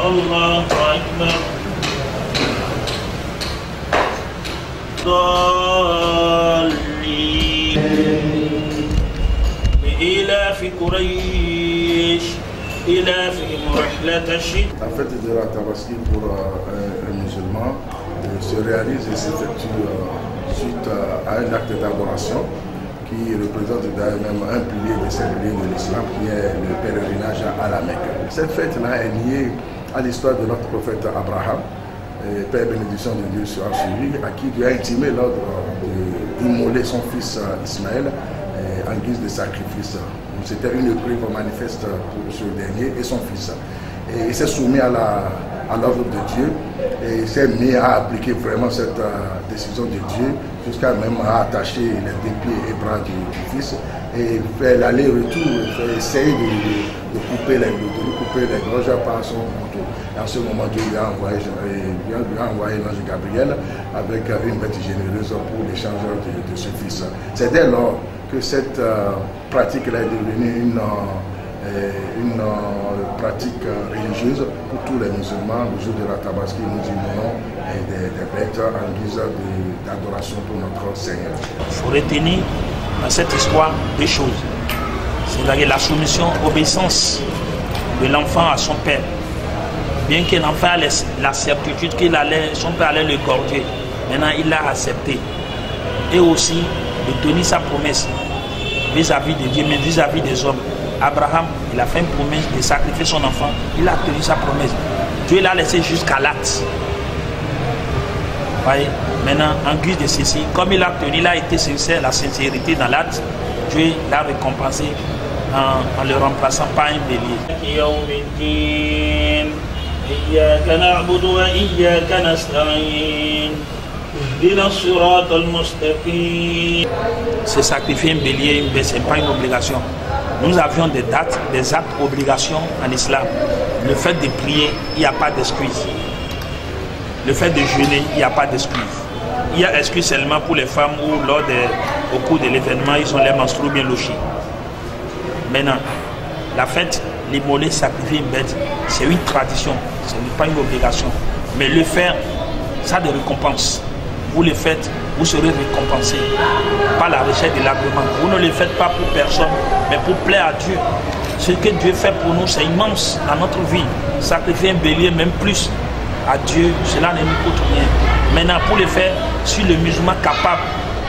الله أكبر ضالين لإيلاف قريش إيلافهم رحلة الشتاء. La fête de la Tabaski pour un musulman se réalise et s'effectue suite à un acte d'adoration qui représente d'ailleurs même un pilier des 5 piliers de l'islam qui est le pèlerinage à la Mecque. Cette fête-là est liée à l'histoire de notre prophète Abraham, paix et bénédiction de Dieu soit sur lui, à qui Dieu a intimé l'ordre d'immoler son fils Ismaël en guise de sacrifice. C'était une épreuve manifeste pour ce dernier et son fils. Et il s'est soumis à l'ordre de Dieu et il s'est mis à appliquer vraiment cette décision de Dieu jusqu'à même à attacher les 2 pieds et bras du fils et faire l'aller-retour, essayer de couper les gorges par son manteau. Et en ce moment, Dieu lui a envoyé l'ange Gabriel avec une bête généreuse pour l'échange de ce fils. C'est dès lors que cette pratique-là est devenue une pratique religieuse pour tous les musulmans. Le jour de la Tabaski, nous immolons des bêtes en guise d'adoration pour notre Seigneur. Il faut retenir dans cette histoire 2 choses. C'est-à-dire la soumission, obéissance de l'enfant à son père. Bien que l'enfant ait la certitude son père allait le gorger, maintenant il l'a accepté. Et aussi de tenir sa promesse vis-à-vis de Dieu, mais vis-à-vis des hommes. Abraham, il a fait une promesse de sacrifier son enfant. Il a tenu sa promesse. Dieu l'a laissé jusqu'à l'acte. Voyez, maintenant, en guise de ceci, comme il a tenu, il a été sincère, la sincérité dans l'acte, Dieu l'a récompensé en le remplaçant par un bélier. Se sacrifier un bélier, ce n'est pas une obligation. Nous avions des dates, des actes, obligations en islam. Le fait de prier, il n'y a pas d'excuse. Le fait de jeûner, il n'y a pas d'excuse. Il y a excuse seulement pour les femmes où au cours de l'événement, ils ont les menstrues bien lochés. Maintenant, la fête, l'immoler, sacrifier une bête, c'est une tradition, ce n'est pas une obligation. Mais le faire, ça a des récompenses. Vous le faites, vous serez récompensé par la recherche de l'agrément. Vous ne le faites pas pour personne, mais pour plaire à Dieu. Ce que Dieu fait pour nous, c'est immense dans notre vie. Sacrifier un bélier, même plus, à Dieu, cela ne nous coûte rien. Maintenant, pour le faire, si le musulman capable,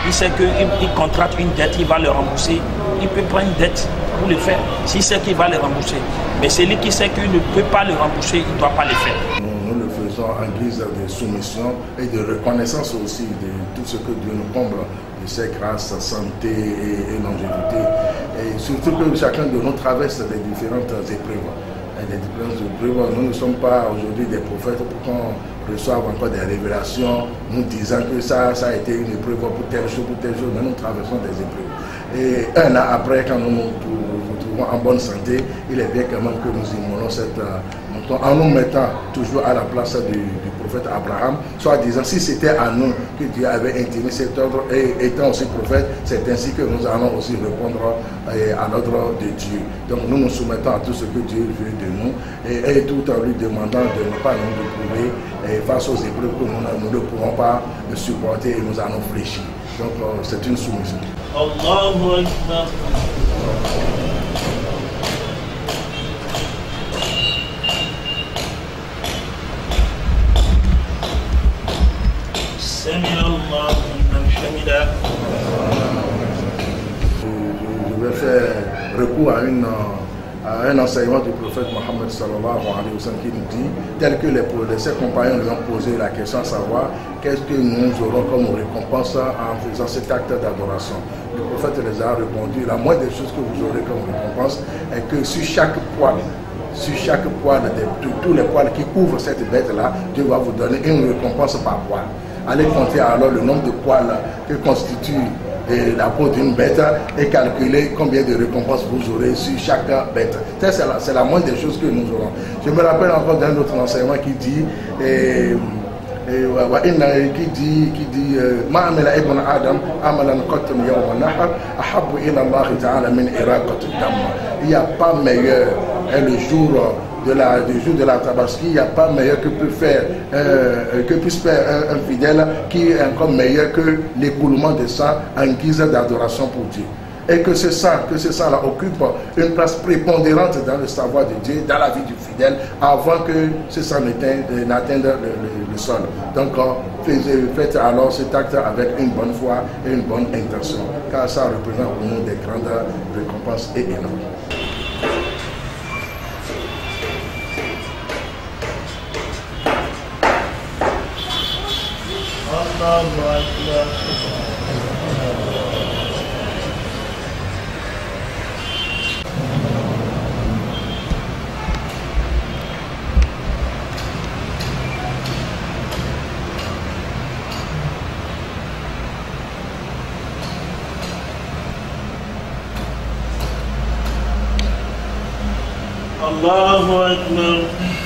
il sait qu'il contracte une dette, il va le rembourser. Il peut prendre une dette pour le faire, s'il sait qu'il va le rembourser. Mais celui qui sait qu'il ne peut pas le rembourser, il ne doit pas le faire. Nous le faisons en guise de soumission et de reconnaissance aussi de tout ce que Dieu nous comble, de ses grâces, santé et longévité. Et surtout que chacun de nous traverse des différentes épreuves. Nous ne sommes pas aujourd'hui des prophètes pour qu'on reçoive encore des révélations nous disant que ça a été une épreuve pour telle chose, mais nous traversons des épreuves. Et un an après, quand nous nous retrouvons en bonne santé, il est bien quand même que nous immolons cette montant en nous mettant toujours à la place du prophète Abraham, soit disant si c'était à nous que Dieu avait intimé cet ordre et étant aussi prophète, c'est ainsi que nous allons aussi répondre à l'ordre de Dieu. Donc nous nous soumettons à tout ce que Dieu veut de nous et tout en lui demandant de ne pas nous éprouver face aux épreuves que nous ne pourrons pas supporter et nous allons fléchir. Donc c'est une soumission. Allahu Akbar. Je vais faire recours à un enseignement du prophète Mohammed sallallahu alayhi wa sallam qui nous dit, tel que ses compagnons lui ont posé la question à savoir qu'est-ce que nous aurons comme récompense en faisant cet acte d'adoration. Le prophète les a répondu, la moindre des choses que vous aurez comme récompense est que sur chaque poil de tous les poils qui couvrent cette bête-là, Dieu va vous donner une récompense par poil. Allez compter alors le nombre de poils que constitue la peau d'une bête et calculer combien de récompenses vous aurez sur chaque bête. C'est la moindre des choses que nous aurons. Je me rappelle encore d'un autre enseignement qui dit qui dit ما عمل ابن آدم عملا قط يوم النحر أحب إلى الله تعالى من إراقة الدم. Il n'y a pas meilleur le jour du jour de la Tabaski, il n'y a pas meilleur que puisse faire un fidèle qui est encore meilleur que l'écoulement de sang en guise d'adoration pour Dieu. Et que ce sang-là occupe une place prépondérante dans le savoir de Dieu, dans la vie du fidèle, avant que ce sang n'atteigne le sol. Donc, faites alors cet acte avec une bonne foi et une bonne intention, car ça représente pour nous des grandes récompenses et énormes. Allahu Akbar.